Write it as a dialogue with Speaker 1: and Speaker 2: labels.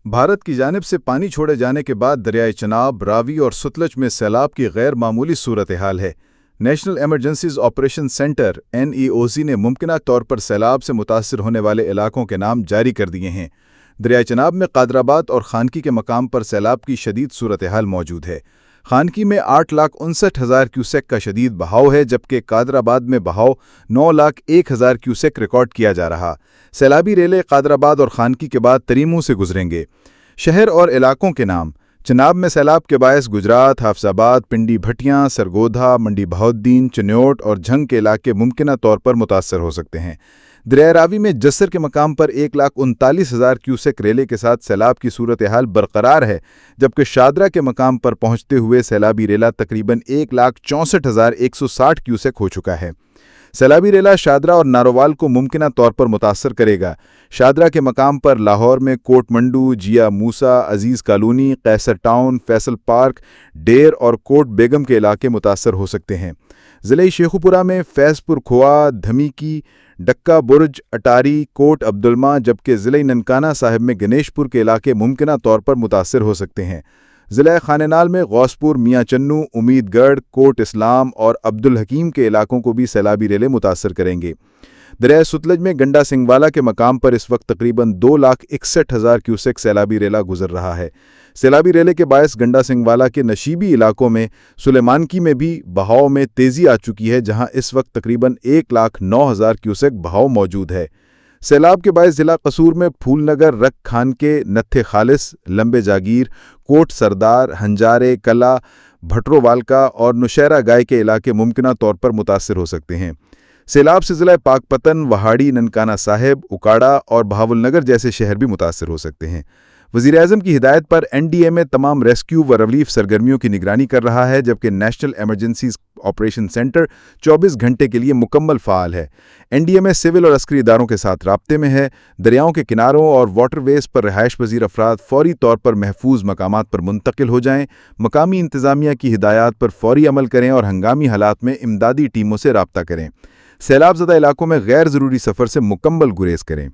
Speaker 1: بھارت کی جانب سے پانی چھوڑے جانے کے بعد دریائے چناب، راوی اور ستلج میں سیلاب کی غیر معمولی صورتحال ہے۔ National emergencies operation centre (NEOC) نے ممکنہ طور پر سیلاب سے متاثر ہونے والے علاقوں کے نام جاری کر دیے ہیں۔ دریائے چناب میں قادرآباد اور خانکی کے مقام پر سیلاب کی شدید صورتحال موجود ہے۔ خانکی میں 8,59,000 کیوسیک کا شدید بہاؤ ہے، جبکہ قادرآباد میں بہاؤ 9,01,000 کیوسیک ریکارڈ کیا جا رہا۔ سیلابی ریلیں قادرآباد اور خانکی کے بعد تریموں سے گزریں گے۔ شہر اور علاقوں کے نام: چناب میں سیلاب کے باعث گجرات، حافظ آباد، پنڈی بھٹیاں، سرگودھا، منڈی بہاؤالدین، چنیوٹ اور جھنگ کے علاقے ممکنہ طور پر متاثر ہو سکتے ہیں۔ دریائے راوی میں جسر کے مقام پر 1,39,000 کیوسیک ریلے کے ساتھ سیلاب کی صورتحال برقرار ہے، جبکہ شادرہ کے مقام پر پہنچتے ہوئے سیلابی ریلا تقریباً 1,64,160 کیوسیک ہو چکا ہے۔ سیلابی ریلا شادرہ اور نارووال کو ممکنہ طور پر متاثر کرے گا۔ شادرہ کے مقام پر لاہور میں کوٹ منڈو، جیا موسا، عزیز کالونی، قیصر ٹاؤن، فیصل پارک، ڈیر اور کوٹ بیگم کے علاقے متاثر ہو سکتے ہیں۔ ضلع شیخوپورہ میں فیض پور کھوا، دھمیکی، ڈکہ برج، اٹاری، کوٹ عبدالماں، جبکہ ضلع ننکانہ صاحب میں گنیش پور کے علاقے ممکنہ طور پر متاثر ہو سکتے ہیں۔ ضلع خانہ نال میں غوث پور، میاں چنو، امید گڑھ، کوٹ اسلام اور عبدالحکیم کے علاقوں کو بھی سیلابی ریلیں متاثر کریں گے۔ دریائے ستلج میں گنڈا سنگھ کے مقام پر اس وقت تقریباً 2,61,000 کیوسیک سیلابی ریلا گزر رہا ہے۔ سیلابی ریلے کے باعث گنڈا سنگھ کے نشیبی علاقوں میں سلیمانکی میں بھی بہاؤ میں تیزی آ چکی ہے، جہاں اس وقت تقریباً 1,09,000 کیوسیک بہاؤ موجود ہے۔ سیلاب کے باعث ضلع قصور میں پھول نگر، رک خانکے، نتھے خالص، لمبے جاگیر، کوٹ سردار، ہنجارے کلا، بھٹرو والکا اور نوشہرہ گائے کے علاقے ممکنہ طور پر متاثر ہو سکتے ہیں۔ سیلاب سے ضلع پاک پتن، وہاڑی، ننکانہ صاحب، اکاڑا اور بہاول نگر جیسے شہر بھی متاثر ہو سکتے ہیں۔ وزیراعظم کی ہدایت پر NDMA تمام ریسکیو و ریلیف سرگرمیوں کی نگرانی کر رہا ہے، جبکہ نیشنل ایمرجنسیز آپریشن سینٹر 24 گھنٹے کے لیے مکمل فعال ہے۔ NDMA سول اور عسکری اداروں کے ساتھ رابطے میں ہے۔ دریاؤں کے کناروں اور واٹر ویز پر رہائش پذیر افراد فوری طور پر محفوظ مقامات پر منتقل ہو جائیں، مقامی انتظامیہ کی ہدایات پر فوری عمل کریں اور ہنگامی حالات میں امدادی ٹیموں سے رابطہ کریں۔ سیلاب زدہ علاقوں میں غیر ضروری سفر سے مکمل گریز کریں۔